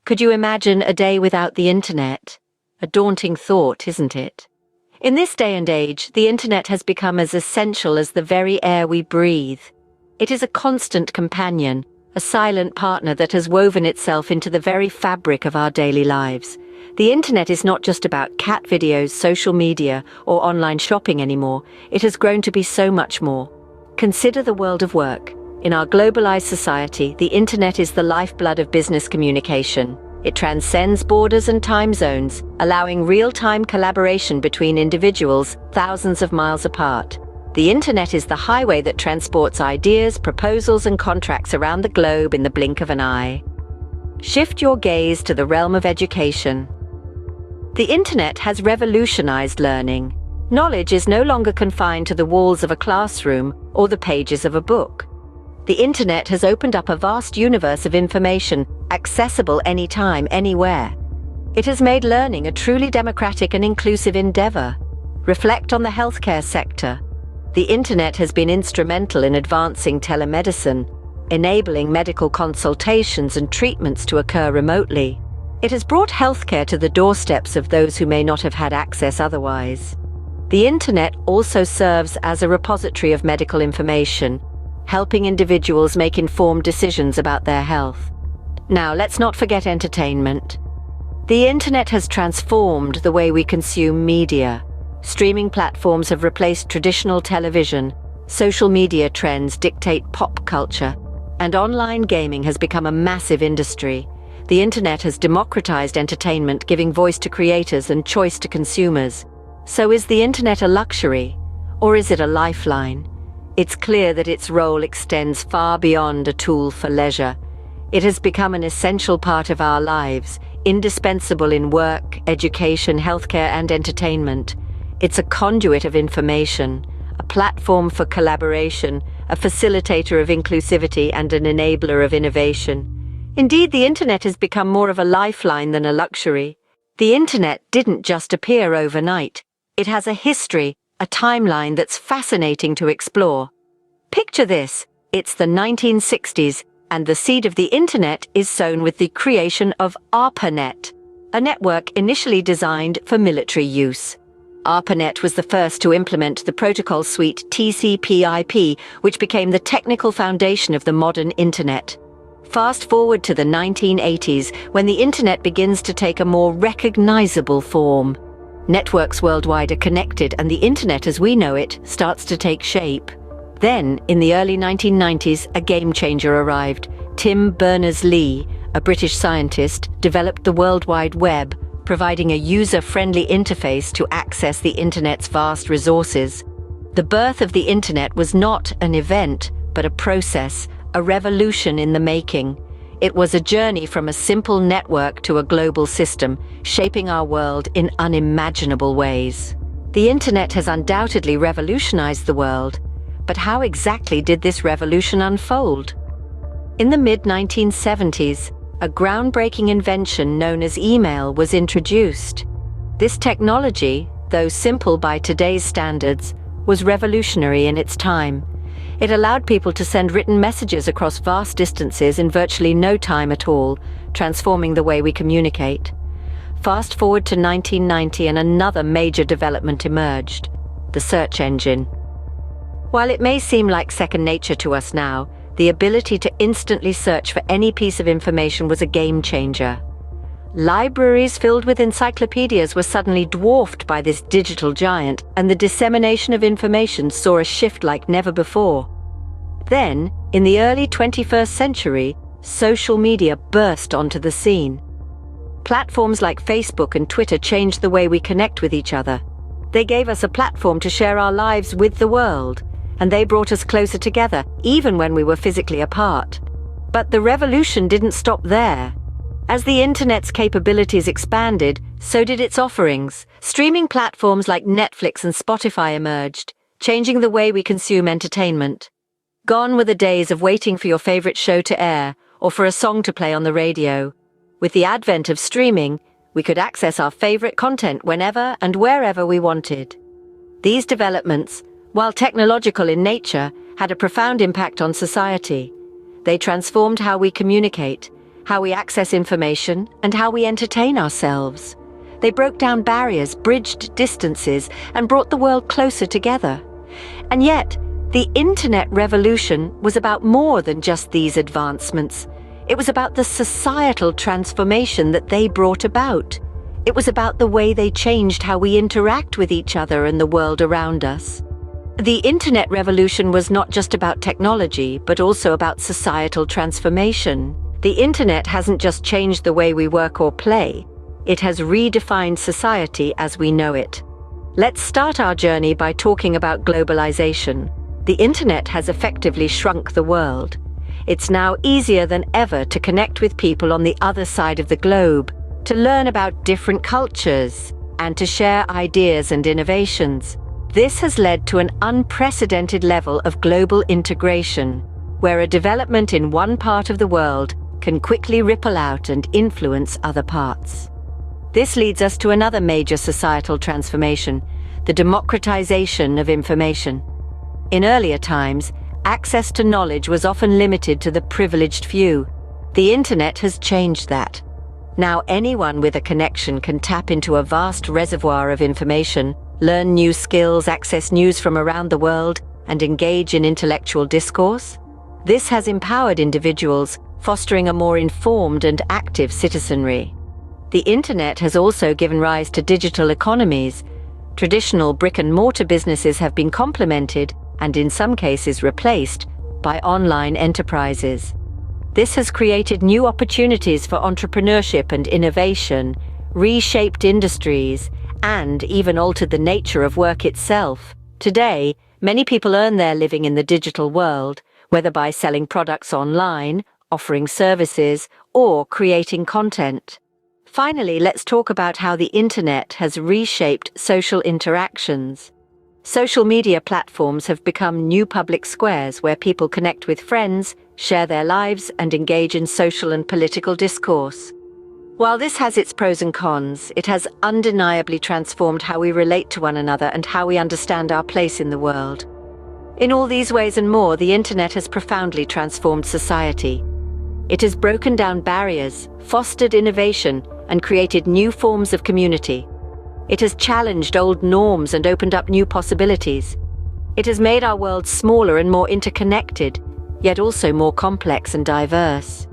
Could you imagine a day without the internet? A daunting thought, isn't it? In this day and age, the internet has become as essential as the very air we breathe. It is a constant companion, a silent partner that has woven itself into the very fabric of our daily lives. The internet is not just about cat videos, social media, or online shopping anymore. It has grown to be so much more. Consider the world of work. In our globalized society, the internet is the lifeblood of business communication. It transcends borders and time zones, allowing real-time collaboration between individuals thousands of miles apart. The internet is the highway that transports ideas, proposals, and contracts around the globe in the blink of an eye. Shift your gaze to the realm of education. The internet has revolutionized learning. Knowledge is no longer confined to the walls of a classroom or the pages of a book. The internet has opened up a vast universe of information, accessible anytime, anywhere. It has made learning a truly democratic and inclusive endeavor. Reflect on the healthcare sector. The internet has been instrumental in advancing telemedicine, enabling medical consultations and treatments to occur remotely. It has brought healthcare to the doorsteps of those who may not have had access otherwise. The internet also serves as a repository of medical information, helping individuals make informed decisions about their health. Now, let's not forget entertainment. The internet has transformed the way we consume media. Streaming platforms have replaced traditional television, social media trends dictate pop culture, and online gaming has become a massive industry. The internet has democratized entertainment, giving voice to creators and choice to consumers. So is the internet a luxury, or is it a lifeline? It's clear that its role extends far beyond a tool for leisure. It has become an essential part of our lives, indispensable in work, education, healthcare, and entertainment. It's a conduit of information, a platform for collaboration, a facilitator of inclusivity, and an enabler of innovation. Indeed, the internet has become more of a lifeline than a luxury. The internet didn't just appear overnight. It has a history, a timeline that's fascinating to explore. Picture this: it's the 1960s, and the seed of the internet is sown with the creation of ARPANET, a network initially designed for military use. ARPANET was the first to implement the protocol suite TCP/IP, which became the technical foundation of the modern internet. Fast forward to the 1980s, when the internet begins to take a more recognizable form. Networks worldwide are connected, and the internet as we know it starts to take shape. Then, in the early 1990s, a game changer arrived. Tim Berners-Lee, a British scientist, developed the World Wide Web, providing a user-friendly interface to access the internet's vast resources. The birth of the internet was not an event, but a process, a revolution in the making. It was a journey from a simple network to a global system, shaping our world in unimaginable ways. The internet has undoubtedly revolutionized the world, but how exactly did this revolution unfold? In the mid-1970s, a groundbreaking invention known as email was introduced. This technology, though simple by today's standards, was revolutionary in its time. It allowed people to send written messages across vast distances in virtually no time at all, transforming the way we communicate. Fast forward to 1990 and another major development emerged: the search engine. While it may seem like second nature to us now, the ability to instantly search for any piece of information was a game changer. Libraries filled with encyclopedias were suddenly dwarfed by this digital giant, and the dissemination of information saw a shift like never before. Then, in the early 21st century, social media burst onto the scene. Platforms like Facebook and Twitter changed the way we connect with each other. They gave us a platform to share our lives with the world, and they brought us closer together, even when we were physically apart. But the revolution didn't stop there. As the internet's capabilities expanded, so did its offerings. Streaming platforms like Netflix and Spotify emerged, changing the way we consume entertainment. Gone were the days of waiting for your favorite show to air or for a song to play on the radio. With the advent of streaming, we could access our favorite content whenever and wherever we wanted. These developments, while technological in nature, had a profound impact on society. They transformed how we communicate, how we access information, and how we entertain ourselves. They broke down barriers, bridged distances, and brought the world closer together. And yet, the internet revolution was about more than just these advancements. It was about the societal transformation that they brought about. It was about the way they changed how we interact with each other and the world around us. The internet revolution was not just about technology, but also about societal transformation. The internet hasn't just changed the way we work or play. It has redefined society as we know it. Let's start our journey by talking about globalization. The internet has effectively shrunk the world. It's now easier than ever to connect with people on the other side of the globe, to learn about different cultures, and to share ideas and innovations. This has led to an unprecedented level of global integration, where a development in one part of the world can quickly ripple out and influence other parts. This leads us to another major societal transformation, the democratization of information. In earlier times, access to knowledge was often limited to the privileged few. The internet has changed that. Now anyone with a connection can tap into a vast reservoir of information, learn new skills, access news from around the world, and engage in intellectual discourse. This has empowered individuals, fostering a more informed and active citizenry. The internet has also given rise to digital economies. Traditional brick-and-mortar businesses have been complemented, and in some cases replaced, by online enterprises. This has created new opportunities for entrepreneurship and innovation, reshaped industries, and even altered the nature of work itself. Today, many people earn their living in the digital world, whether by selling products online, offering services, or creating content. Finally, let's talk about how the internet has reshaped social interactions. Social media platforms have become new public squares where people connect with friends, share their lives, and engage in social and political discourse. While this has its pros and cons, it has undeniably transformed how we relate to one another and how we understand our place in the world. In all these ways and more, the internet has profoundly transformed society. It has broken down barriers, fostered innovation, and created new forms of community. It has challenged old norms and opened up new possibilities. It has made our world smaller and more interconnected, yet also more complex and diverse.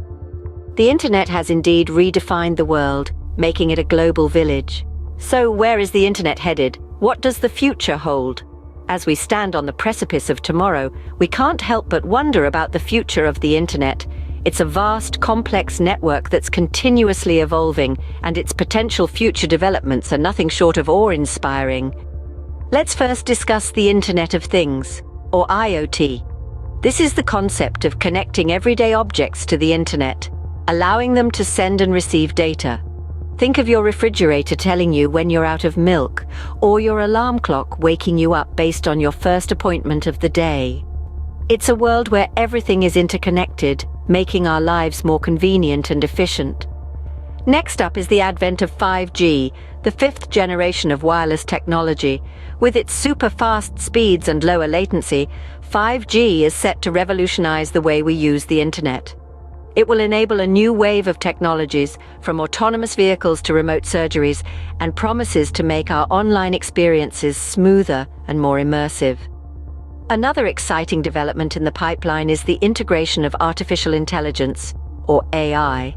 The internet has indeed redefined the world, making it a global village. So where is the internet headed? What does the future hold? As we stand on the precipice of tomorrow, we can't help but wonder about the future of the internet. It's a vast, complex network that's continuously evolving, and its potential future developments are nothing short of awe-inspiring. Let's first discuss the Internet of Things, or IoT. This is the concept of connecting everyday objects to the internet, allowing them to send and receive data. Think of your refrigerator telling you when you're out of milk, or your alarm clock waking you up based on your first appointment of the day. It's a world where everything is interconnected, making our lives more convenient and efficient. Next up is the advent of 5G, the fifth generation of wireless technology. With its super-fast speeds and lower latency, 5G is set to revolutionize the way we use the internet. It will enable a new wave of technologies, from autonomous vehicles to remote surgeries, and promises to make our online experiences smoother and more immersive. Another exciting development in the pipeline is the integration of artificial intelligence, or AI.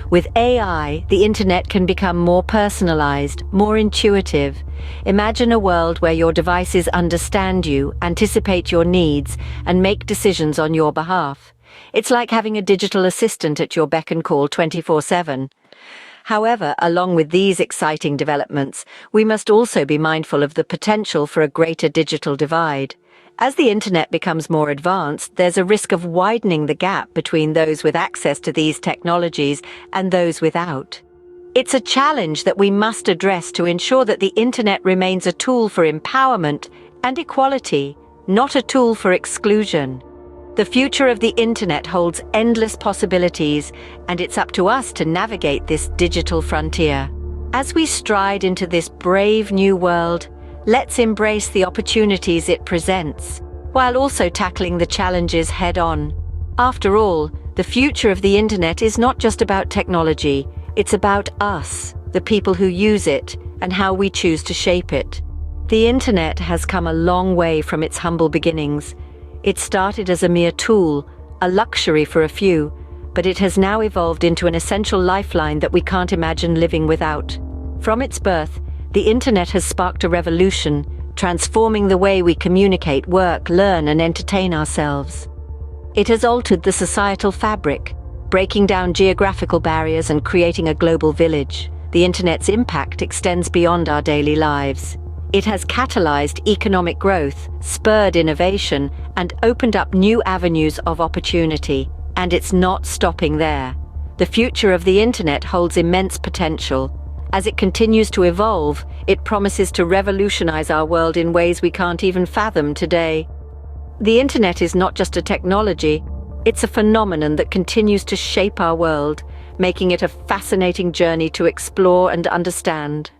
With AI, the internet can become more personalized, more intuitive. Imagine a world where your devices understand you, anticipate your needs, and make decisions on your behalf. It's like having a digital assistant at your beck and call 24/7. However, along with these exciting developments, we must also be mindful of the potential for a greater digital divide. As the internet becomes more advanced, there's a risk of widening the gap between those with access to these technologies and those without. It's a challenge that we must address to ensure that the internet remains a tool for empowerment and equality, not a tool for exclusion. The future of the internet holds endless possibilities, and it's up to us to navigate this digital frontier. As we stride into this brave new world, let's embrace the opportunities it presents, while also tackling the challenges head-on. After all, The future of the internet is not just about technology, it's about us, the people who use it, and how we choose to shape it. The internet has come a long way from its humble beginnings. It started as a mere tool, a luxury for a few, but it has now evolved into an essential lifeline that we can't imagine living without. From its birth, the internet has sparked a revolution, transforming the way we communicate, work, learn, and entertain ourselves. It has altered the societal fabric, breaking down geographical barriers and creating a global village. The internet's impact extends beyond our daily lives. It has catalyzed economic growth, spurred innovation, and opened up new avenues of opportunity. And it's not stopping there. The future of the internet holds immense potential. As it continues to evolve, it promises to revolutionize our world in ways we can't even fathom today. The internet is not just a technology, it's a phenomenon that continues to shape our world, making it a fascinating journey to explore and understand.